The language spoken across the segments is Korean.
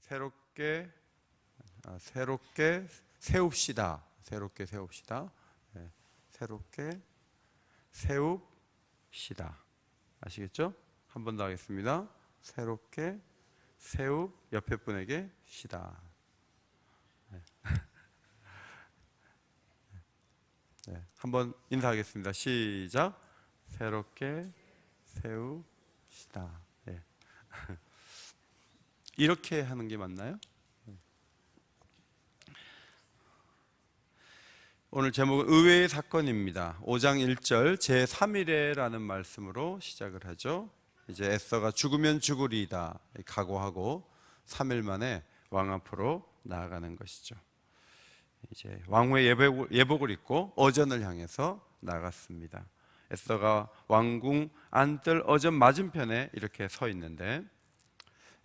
새롭게 세웁시다. 새롭게 세웁시다. 네, 새롭게 세웁시다. 아시겠죠? 한 번 더 하겠습니다. 새롭게 옆에 분에게 시다. 네. 네, 한번 인사하겠습니다. 시작. 새롭게 세우시다. 네. 이렇게 하는 게 맞나요? 오늘 제목은 의외의 사건입니다. 5장 1절 제3일에라는 말씀으로 시작을 하죠. 이제 에스더가 죽으면 죽으리이다 각오하고 3일 만에 왕 앞으로 나아가는 것이죠. 이제 왕후의 예복을 입고 어전을 향해서 나갔습니다. 에스더가 왕궁 안뜰 어전 맞은편에 이렇게 서 있는데,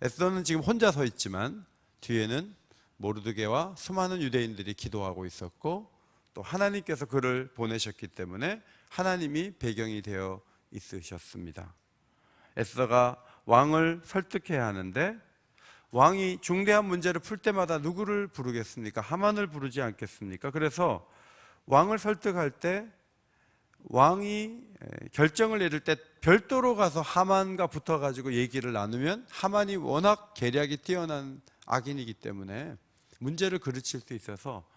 에스더는 지금 혼자 서 있지만 뒤에는 모르드게와 수많은 유대인들이 기도하고 있었고, 또 하나님께서 그를 보내셨기 때문에 하나님이 배경이 되어 있으셨습니다. 에스더가 왕을 설득해야 하는데, 왕이 중대한 문제를 풀 때마다 누구를 부르겠습니까? 하만을 부르지 않겠습니까? 그래서 왕을 설득할 때, 왕이 결정을 내릴 때 별도로 가서 하만과 붙어가지고 얘기를 나누면 하만이 워낙 계략이 뛰어난 악인이기 때문에 문제를 그르칠 수 있어서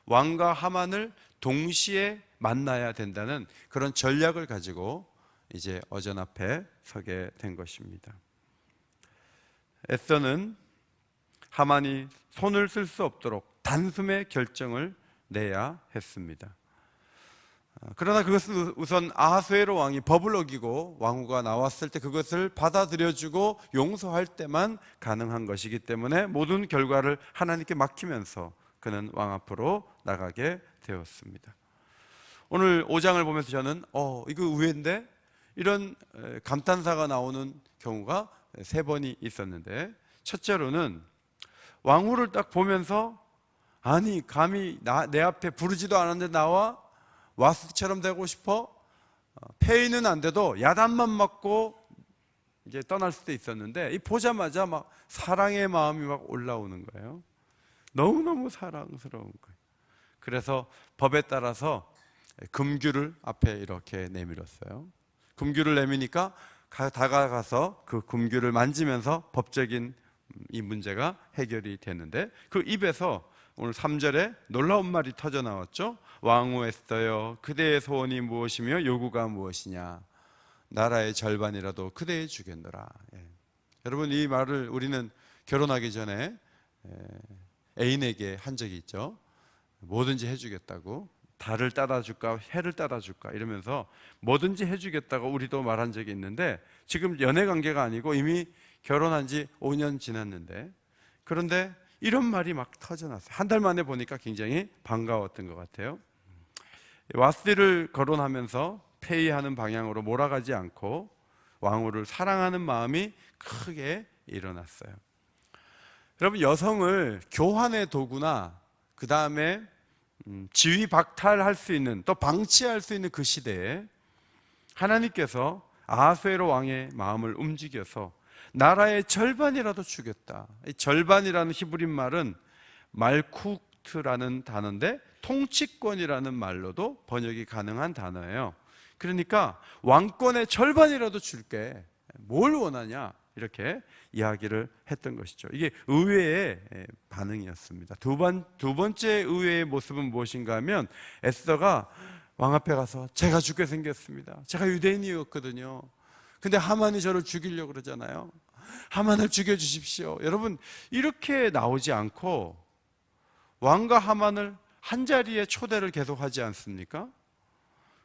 왕과 하만을 동시에 만나야 된다는 그런 전략을 가지고 이제 어전 앞에 서게 된 것입니다. 에스더는 하만이 손을 쓸 수 없도록 단숨에 결정을 내야 했습니다. 그러나 그것은 우선 아하수에로 왕이 법을 어기고 왕후가 나왔을 때 그것을 받아들여주고 용서할 때만 가능한 것이기 때문에 모든 결과를 하나님께 맡기면서 그는 왕 앞으로 나가게 되었습니다. 오늘 5장을 보면서 저는 이거 의외인데, 이런 감탄사가 나오는 경우가 3번이 있었는데, 첫째로는 왕후를 딱 보면서 아니 감히 내 앞에 부르지도 않았는데 나와 와스처럼 되고 싶어? 폐위는 안 돼도 야단만 맞고 이제 떠날 수도 있었는데, 이 보자마자 막 사랑의 마음이 막 올라오는 거예요. 너무너무 사랑스러운 거예요. 그래서 법에 따라서 금규를 앞에 이렇게 내밀었어요. 금규를 내미니까 다가가서 그 금규를 만지면서 법적인 이 문제가 해결이 되는데, 그 입에서 오늘 3절에 놀라운 말이 터져 나왔죠. 왕후 에스더여, 그대의 소원이 무엇이며 요구가 무엇이냐? 나라의 절반이라도 그대에 주겠노라. 여러분, 이 말을 우리는 결혼하기 전에 애인에게 한 적이 있죠. 뭐든지 해주겠다고, 달을 따라줄까 해를 따라줄까 이러면서 뭐든지 해주겠다고 우리도 말한 적이 있는데, 지금 연애관계가 아니고 이미 결혼한 지 5년 지났는데, 그런데 이런 말이 막 터져났어요. 한 달 만에 보니까 굉장히 반가웠던 것 같아요. 와스디를 거론하면서 폐위하는 방향으로 몰아가지 않고 왕후를 사랑하는 마음이 크게 일어났어요. 여러분, 여성을 교환의 도구나 그 다음에 지위 박탈할 수 있는, 또 방치할 수 있는 그 시대에 하나님께서 아하수에로 왕의 마음을 움직여서 나라의 절반이라도 주겠다. 이 절반이라는 히브리 말은 말쿠트라는 단어인데 통치권이라는 말로도 번역이 가능한 단어예요. 그러니까 왕권의 절반이라도 줄게, 뭘 원하냐, 이렇게 이야기를 했던 것이죠. 이게 의외의 반응이었습니다. 두 번째 의외의 모습은 무엇인가 하면, 에스더가 왕 앞에 가서 제가 죽게 생겼습니다. 제가 유대인이었거든요. 근데 하만이 저를 죽이려고 그러잖아요. 하만을 죽여주십시오. 여러분, 이렇게 나오지 않고 왕과 하만을 한자리에 초대를 계속하지 않습니까?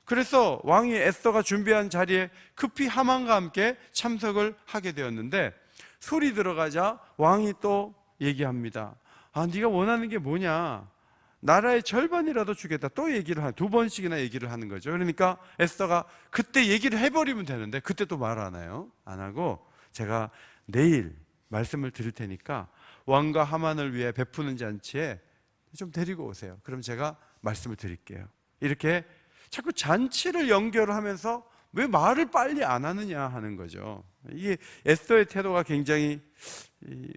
그래서 왕이 에스더가 준비한 자리에 급히 하만과 함께 참석을 하게 되었는데, 술이 들어가자 왕이 또 얘기합니다. 네가 원하는 게 뭐냐? 나라의 절반이라도 주겠다. 또 두 번씩이나 얘기를 하는 거죠. 그러니까 에스더가 그때 얘기를 해버리면 되는데, 그때 또 말 안 해요. 안 하고, 제가 내일 말씀을 드릴 테니까 왕과 하만을 위해 베푸는 잔치에 좀 데리고 오세요. 그럼 제가 말씀을 드릴게요. 이렇게 자꾸 잔치를 연결하면서 왜 말을 빨리 안 하느냐 하는 거죠. 이게 에스더의 태도가 굉장히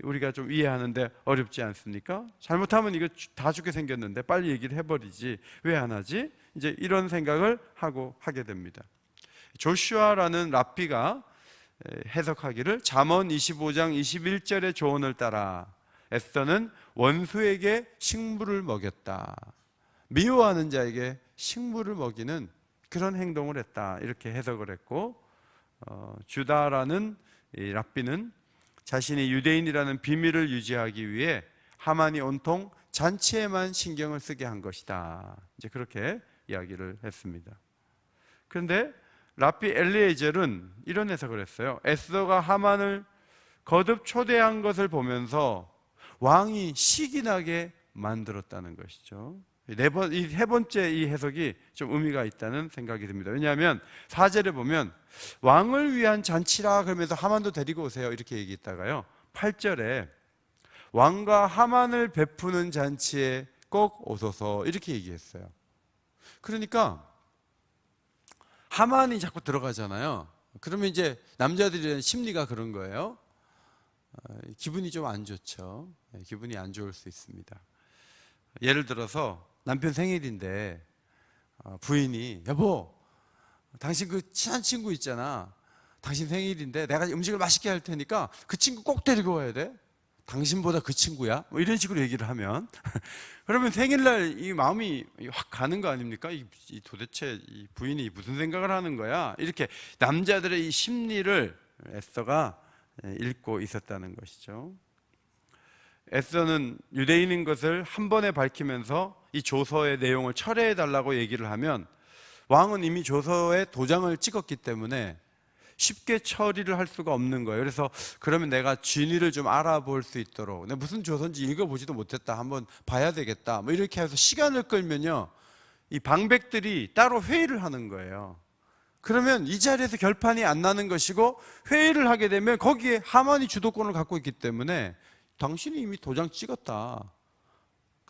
우리가 좀 이해하는데 어렵지 않습니까? 잘못하면 이거 다 죽게 생겼는데 빨리 얘기를 해버리지 왜 안 하지? 이제 이런 생각을 하게 됩니다. 조슈아라는 랍비가 해석하기를 잠언 25장 21절의 조언을 따라 에스더는 원수에게 식물을 먹였다. 미워하는 자에게 식물을 먹이는 그런 행동을 했다. 이렇게 해석을 했고, 주다라는 이 랍비는 자신이 유대인이라는 비밀을 유지하기 위해 하만이 온통 잔치에만 신경을 쓰게 한 것이다. 이제 그렇게 이야기를 했습니다. 그런데 랍비 엘리에젤은 이런 해석을 했어요. 에스더가 하만을 거듭 초대한 것을 보면서 왕이 시기 나게 만들었다는 것이죠. 이 세 번째 이 해석이 좀 의미가 있다는 생각이 듭니다. 왜냐하면 4절에 보면 왕을 위한 잔치라 그러면서 하만도 데리고 오세요 이렇게 얘기했다가요, 8절에 왕과 하만을 베푸는 잔치에 꼭 오소서 이렇게 얘기했어요. 그러니까 하만이 자꾸 들어가잖아요. 그러면 이제 남자들의 심리가 그런 거예요. 기분이 좀 안 좋죠. 기분이 안 좋을 수 있습니다. 예를 들어서 남편 생일인데 부인이 여보, 당신 그 친한 친구 있잖아, 당신 생일인데 내가 음식을 맛있게 할 테니까 그 친구 꼭 데리고 와야 돼. 당신보다 그 친구야? 뭐 이런 식으로 얘기를 하면 그러면 생일날 이 마음이 확 가는 거 아닙니까? 도대체 이 부인이 무슨 생각을 하는 거야? 이렇게 남자들의 이 심리를 에스더가 읽고 있었다는 것이죠. 에스더는 유대인인 것을 한 번에 밝히면서 이 조서의 내용을 철회해 달라고 얘기를 하면 왕은 이미 조서에 도장을 찍었기 때문에 쉽게 처리를 할 수가 없는 거예요. 그래서 그러면 내가 진위를 좀 알아볼 수 있도록, 내가 무슨 조서인지 읽어보지도 못했다, 한번 봐야 되겠다, 뭐 이렇게 해서 시간을 끌면요, 이 방백들이 따로 회의를 하는 거예요. 그러면 이 자리에서 결판이 안 나는 것이고, 회의를 하게 되면 거기에 하만이 주도권을 갖고 있기 때문에 당신이 이미 도장 찍었다,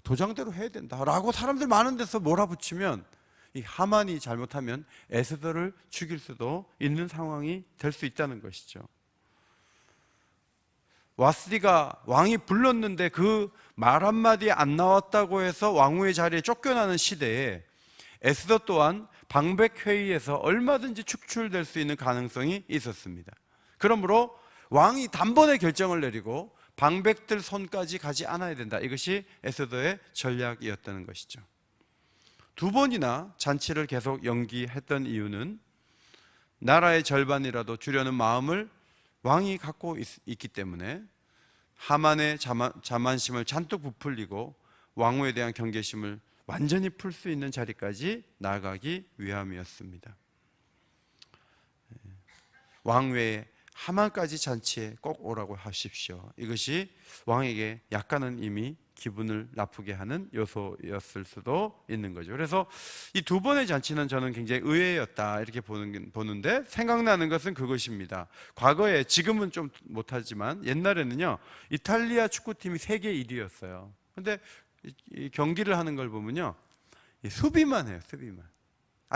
도장대로 해야 된다 라고 사람들 많은 데서 몰아붙이면 이 하만이 잘못하면 에스더를 죽일 수도 있는 상황이 될 수 있다는 것이죠. 와스디가 왕이 불렀는데 그 말 한마디 안 나왔다고 해서 왕후의 자리에 쫓겨나는 시대에 에스더 또한 방백회의에서 얼마든지 축출될 수 있는 가능성이 있었습니다. 그러므로 왕이 단번에 결정을 내리고 방백들 손까지 가지 않아야 된다. 이것이 에스더의 전략이었다는 것이죠. 두 번이나 잔치를 계속 연기했던 이유는 나라의 절반이라도 주려는 마음을 왕이 갖고 있기 때문에 하만의 자만심을 잔뜩 부풀리고 왕후에 대한 경계심을 완전히 풀 수 있는 자리까지 나아가기 위함이었습니다. 왕외에 하만까지 잔치에 꼭 오라고 하십시오. 이것이 왕에게 약간은 이미 기분을 나쁘게 하는 요소였을 수도 있는 거죠. 그래서 이 두 번의 잔치는 저는 굉장히 의외였다 이렇게 보는데, 생각나는 것은 그것입니다. 과거에, 지금은 좀 못하지만 옛날에는요, 이탈리아 축구팀이 세계 1위였어요. 근데 이 경기를 하는 걸 보면요, 수비만 해요. 수비만.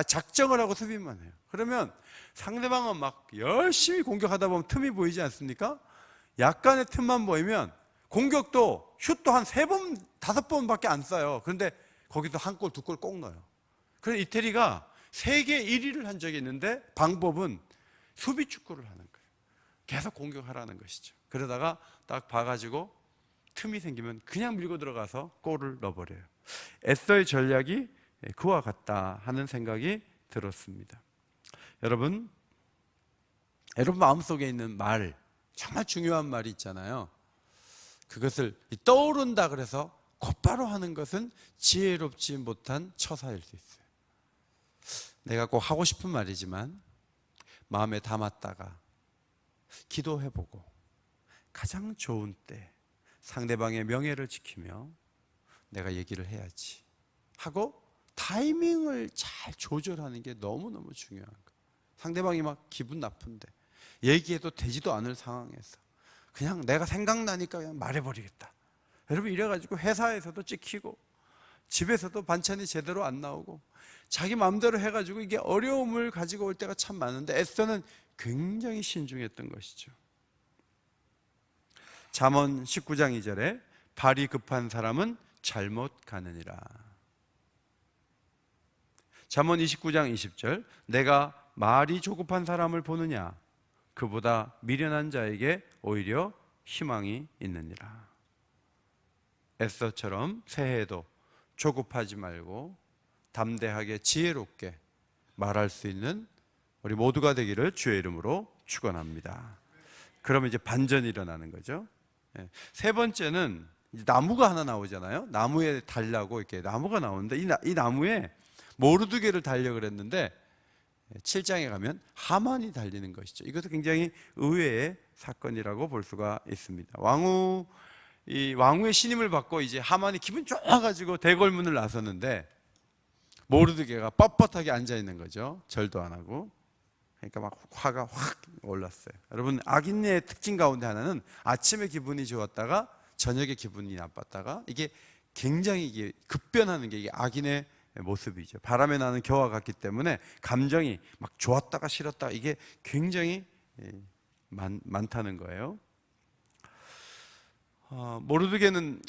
작정을 하고 수비만 해요. 그러면 상대방은 막 열심히 공격하다 보면 틈이 보이지 않습니까? 약간의 틈만 보이면 공격도 슛도 한 3번, 5번밖에 안 쏴요. 그런데 거기서 한 골, 2골 꼭 넣어요. 그래서 이태리가 세계 1위를 한 적이 있는데 방법은 수비 축구를 하는 거예요. 계속 공격하라는 것이죠. 그러다가 딱 봐가지고 틈이 생기면 그냥 밀고 들어가서 골을 넣어버려요. 에스더의 전략이 그와 같다 하는 생각이 들었습니다. 여러분 마음속에 있는 말, 정말 중요한 말이 있잖아요. 그것을 떠오른다 그래서 곧바로 하는 것은 지혜롭지 못한 처사일 수 있어요. 내가 꼭 하고 싶은 말이지만 마음에 담았다가 기도해보고 가장 좋은 때 상대방의 명예를 지키며 내가 얘기를 해야지 하고 타이밍을 잘 조절하는 게 너무너무 중요한 거예요. 상대방이 막 기분 나쁜데 얘기해도 되지도 않을 상황에서 그냥 내가 생각나니까 그냥 말해버리겠다. 여러분, 이래가지고 회사에서도 찍히고 집에서도 반찬이 제대로 안 나오고 자기 마음대로 해가지고 이게 어려움을 가지고 올 때가 참 많은데, 에스더는 굉장히 신중했던 것이죠. 잠언 19장 2절에 발이 급한 사람은 잘못 가느니라. 잠언 29장 20절, 내가 말이 조급한 사람을 보느냐, 그보다 미련한 자에게 오히려 희망이 있느니라. 에스더처럼 새해에도 조급하지 말고 담대하게 지혜롭게 말할 수 있는 우리 모두가 되기를 주의 이름으로 축원합니다. 그러면 이제 반전이 일어나는 거죠. 세 번째는 이제 나무가 하나 나오잖아요. 나무에 달라고 이렇게 나무가 나오는데 이 나무에 모르드게를 달려 그랬는데 7장에 가면 하만이 달리는 것이죠. 이것도 굉장히 의외의 사건이라고 볼 수가 있습니다. 왕후의 신임을 받고 이제 하만이 기분 좋아가지고 대궐문을 나섰는데 모르드게가 뻣뻣하게 앉아 있는 거죠. 절도 안 하고. 그러니까 막 화가 확 올랐어요. 여러분, 악인의 특징 가운데 하나는 아침에 기분이 좋았다가 저녁에 기분이 나빴다가 이게 굉장히 이게 급변하는 게 이게 악인의 모습이죠. 바람에 나는 겨와 같기 때문에 감정이 막 좋았다가 싫었다가 이게 굉장히 많다는 거예요. 모르드게는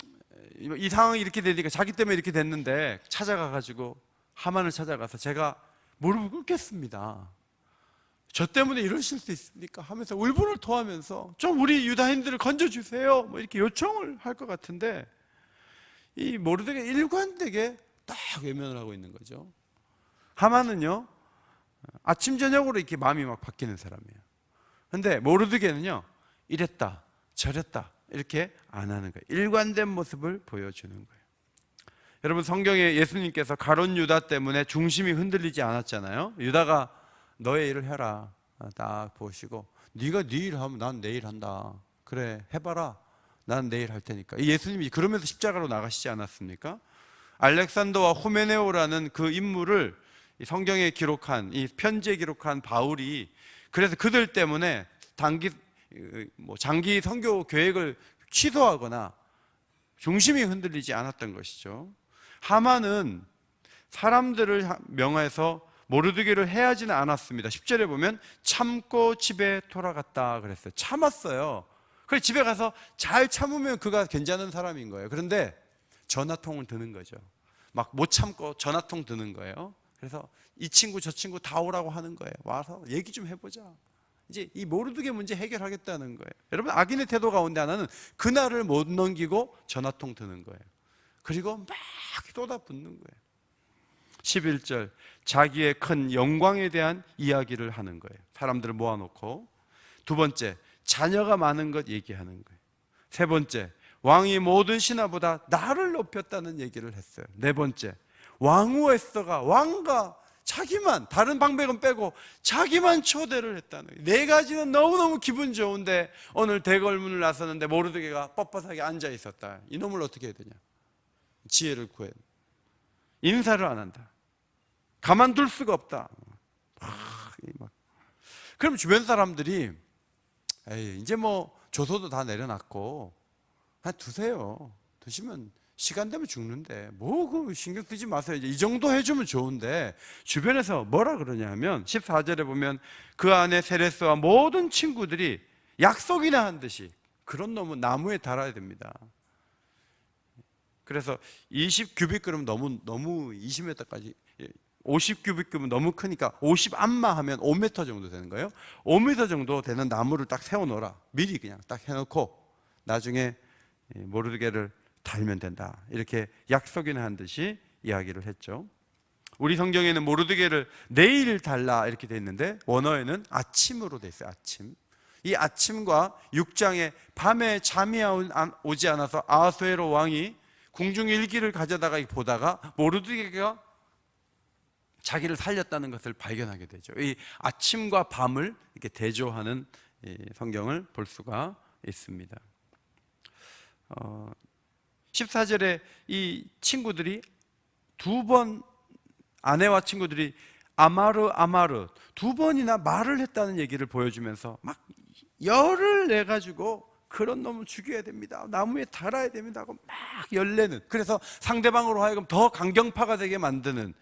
이 상황이 이렇게 되니까 자기 때문에 이렇게 됐는데 찾아가가지고 하만을 찾아가서 제가 무릎을 꿇겠습니다. 저 때문에 이러실 수 있습니까? 하면서 울분을 토하면서 좀 우리 유다인들을 건져주세요. 뭐 이렇게 요청을 할 것 같은데 이 모르드게 일관되게 딱 외면을 하고 있는 거죠. 하만은요, 아침 저녁으로 이렇게 마음이 막 바뀌는 사람이에요. 근데 모르드게는요, 이랬다 저랬다 이렇게 안 하는 거예요. 일관된 모습을 보여주는 거예요. 여러분, 성경에 예수님께서 가룟 유다 때문에 중심이 흔들리지 않았잖아요. 유다가 너의 일을 해라 딱 보시고, 네가 네 일 하면 난 내 일 한다. 그래, 해봐라. 난 내일 할 테니까. 예수님이 그러면서 십자가로 나가시지 않았습니까? 알렉산더와 후메네오라는 그 인물을 성경에 기록한, 이 편지에 기록한 바울이 그래서 그들 때문에 장기 선교 계획을 취소하거나 중심이 흔들리지 않았던 것이죠. 하만은 사람들을 명해서 모르드게를 해하지는 않았습니다. 10절에 보면 참고 집에 돌아갔다 그랬어요. 참았어요. 그래서 집에 가서 잘 참으면 그가 괜찮은 사람인 거예요. 그런데 전화통을 드는 거죠. 막 못 참고 전화통 드는 거예요. 그래서 이 친구 저 친구 다 오라고 하는 거예요. 와서 얘기 좀 해보자. 이제 이 모르드게 문제 해결하겠다는 거예요. 여러분, 악인의 태도 가운데 하나는 그날을 못 넘기고 전화통 드는 거예요. 그리고 막 쏟아붓는 거예요. 11절, 자기의 큰 영광에 대한 이야기를 하는 거예요. 사람들을 모아놓고. 두 번째, 자녀가 많은 것 얘기하는 거예요. 세 번째, 왕이 모든 신하보다 나를 높였다는 얘기를 했어요. 네 번째, 왕후 에스더가 왕과 자기만, 다른 방백은 빼고 자기만 초대를 했다는 거예요. 네 가지는 너무너무 기분 좋은데 오늘 대궐문을 나섰는데 모르드게가 뻣뻣하게 앉아 있었다. 이놈을 어떻게 해야 되냐? 지혜를 구해. 인사를 안 한다. 가만둘 수가 없다. 그럼 주변 사람들이 에이, 이제 뭐 조소도 다 내려놨고 두세요. 드시면 시간 되면 죽는데 뭐 그 신경 쓰지 마세요. 이제 이 정도 해주면 좋은데 주변에서 뭐라 그러냐면 14절에 보면 그 안에 세레스와 모든 친구들이 약속이나 한 듯이 그런 놈은 나무에 달아야 됩니다. 그래서 20규빗 너무 20m까지 50규빗급은 너무 크니까 50안마 하면 5m 정도 되는 거예요. 5m 정도 되는 나무를 딱 세워놓으라. 미리 그냥 딱 해놓고 나중에 모르드게를 달면 된다. 이렇게 약속이나 한 듯이 이야기를 했죠. 우리 성경에는 모르드게를 내일 달라 이렇게 돼 있는데 원어에는 아침으로 돼 있어요. 아침. 이 아침과 6장에 밤에 잠이 오지 않아서 아하수에로 왕이 궁중 일기를 가져다가 보다가 모르드게가 자기를 살렸다는 것을 발견하게 되죠. 이 아침과 밤을 이렇게 대조하는 성경을 볼 수가 있습니다. 14절에 이 친구들이 두 번, 아내와 친구들이 아마르 두 번이나 말을 했다는 얘기를 보여주면서 막 열을 내가지고 그런 놈을 죽여야 됩니다. 나무에 달아야 됩니다 하고 막 열내는, 그래서 상대방으로 하여금 더 강경파가 되게 만드는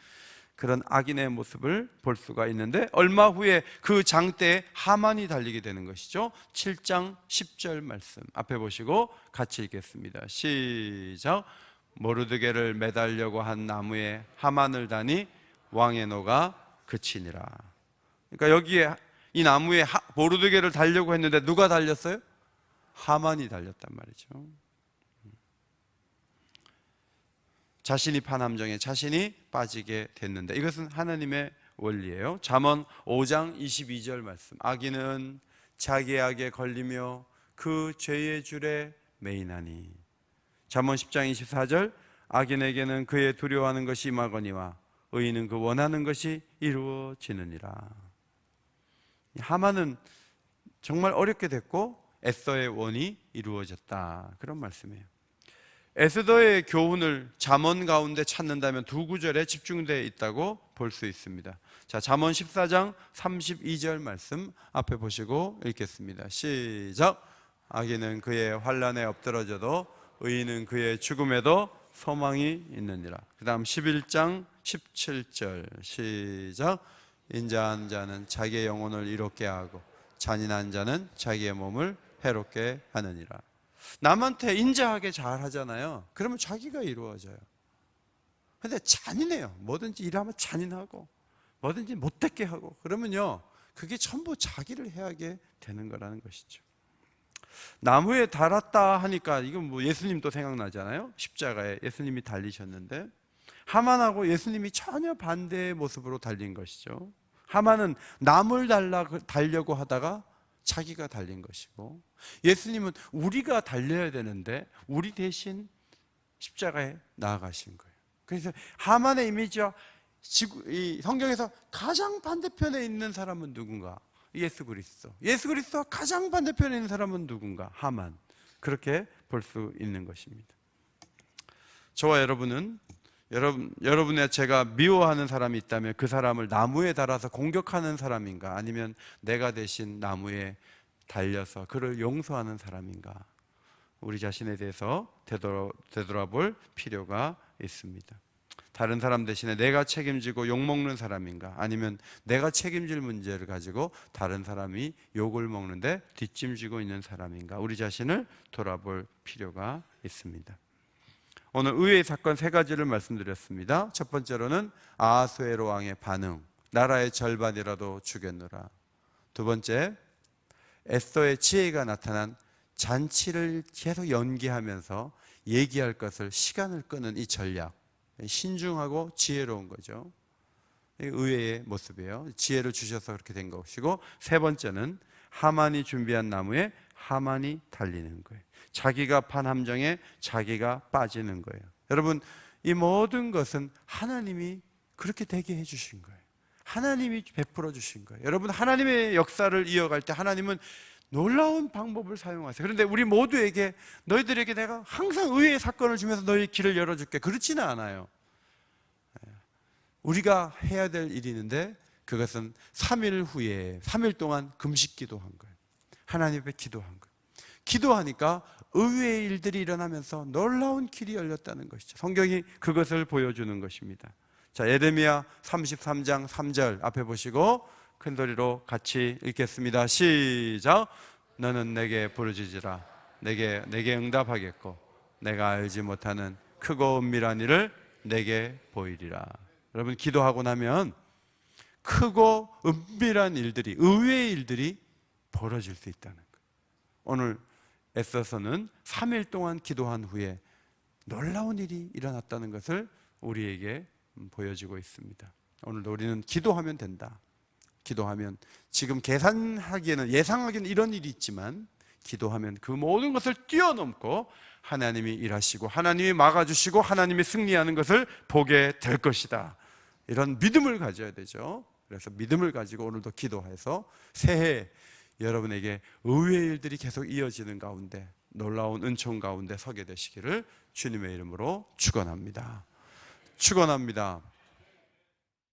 그런 악인의 모습을 볼 수가 있는데, 얼마 후에 그 장대에 하만이 달리게 되는 것이죠. 7장 10절 말씀 앞에 보시고 같이 읽겠습니다. 시작. 모르드게를 매달려고 한 나무에 하만을 다니 왕의 노가 그치니라. 그러니까 여기에 이 나무에 모르드게를 달려고 했는데 누가 달렸어요? 하만이 달렸단 말이죠. 자신이 판 함정에 자신이 빠지게 됐는데, 이것은 하나님의 원리예요. 잠언 5장 22절 말씀. 악인은 자기의 악에 걸리며 그 죄의 줄에 매이나니. 잠언 10장 24절. 악인에게는 그의 두려워하는 것이 임하거니와 의인은 그 원하는 것이 이루어지느니라. 하만은 정말 어렵게 됐고 에서의 원이 이루어졌다, 그런 말씀이에요. 에스더의 교훈을 잠언 가운데 찾는다면 두 구절에 집중되어 있다고 볼 수 있습니다. 자, 잠언 14장 32절 말씀 앞에 보시고 읽겠습니다. 시작. 악인은 그의 환난에 엎드러져도 의인은 그의 죽음에도 소망이 있느니라. 그 다음 11장 17절 시작. 인자한 자는 자기의 영혼을 이롭게 하고 잔인한 자는 자기의 몸을 해롭게 하느니라. 남한테 인자하게 잘 하잖아요. 그러면 자기가 이루어져요. 근데 잔인해요. 뭐든지 일하면 잔인하고 뭐든지 못되게 하고 그러면요, 그게 전부 자기를 해하게 되는 거라는 것이죠. 나무에 달았다 하니까 이건 뭐 예수님도 생각나잖아요. 십자가에 예수님이 달리셨는데 하만하고 예수님이 전혀 반대의 모습으로 달린 것이죠. 하만은 남을 달려고 하다가 자기가 달린 것이고, 예수님은 우리가 달려야 되는데 우리 대신 십자가에 나아가신 거예요. 그래서 하만의 이미지와 이 성경에서 가장 반대편에 있는 사람은 누군가? 예수 그리스도. 예수 그리스도와 가장 반대편에 있는 사람은 누군가? 하만. 그렇게 볼 수 있는 것입니다. 저와 여러분은 여러분의 제가 미워하는 사람이 있다면 그 사람을 나무에 달아서 공격하는 사람인가, 아니면 내가 대신 나무에 달려서 그를 용서하는 사람인가, 우리 자신에 대해서 되돌아볼 필요가 있습니다. 다른 사람 대신에 내가 책임지고 욕먹는 사람인가, 아니면 내가 책임질 문제를 가지고 다른 사람이 욕을 먹는데 뒷짐지고 있는 사람인가, 우리 자신을 돌아볼 필요가 있습니다. 오늘 의외의 사건 세 가지를 말씀드렸습니다. 첫 번째로는 아하수에로 왕의 반응, 나라의 절반이라도 주겠노라. 두 번째, 에스더의 지혜가 나타난 잔치를 계속 연기하면서 얘기할 것을 시간을 끄는 이 전략, 신중하고 지혜로운 거죠. 의외의 모습이에요. 지혜를 주셔서 그렇게 된 것이고, 세 번째는 하만이 준비한 나무에 하만이 달리는 거예요. 자기가 판 함정에 자기가 빠지는 거예요. 여러분, 이 모든 것은 하나님이 그렇게 되게 해주신 거예요. 하나님이 베풀어 주신 거예요. 여러분, 하나님의 역사를 이어갈 때 하나님은 놀라운 방법을 사용하세요. 그런데 우리 모두에게, 너희들에게 내가 항상 의외의 사건을 주면서 너희 길을 열어줄게, 그렇지는 않아요. 우리가 해야 될 일이 있는데, 그것은 3일 후에 3일 동안 금식 기도한 거예요. 하나님 앞에 기도한 거예요. 기도하니까 의외의 일들이 일어나면서 놀라운 길이 열렸다는 것이죠. 성경이 그것을 보여주는 것입니다. 자, 예레미야 33장 3절 앞에 보시고 큰 소리로 같이 읽겠습니다. 시작. 너는 내게 부르짖으라. 내게 응답하겠고 내가 알지 못하는 크고 은밀한 일을 내게 보이리라. 여러분, 기도하고 나면 크고 은밀한 일들이, 의외의 일들이 벌어질 수 있다는 거예요. 오늘 애써서는 3일 동안 기도한 후에 놀라운 일이 일어났다는 것을 우리에게 보여주고 있습니다. 오늘도 우리는 기도하면 된다. 기도하면, 지금 계산하기에는, 예상하기에는 이런 일이 있지만 기도하면 그 모든 것을 뛰어넘고 하나님이 일하시고 하나님이 막아주시고 하나님이 승리하는 것을 보게 될 것이다. 이런 믿음을 가져야 되죠. 그래서 믿음을 가지고 오늘도 기도해서 새해 여러분에게 의외의 일들이 계속 이어지는 가운데 놀라운 은총 가운데 서게 되시기를 주님의 이름으로 축원합니다. 축원합니다.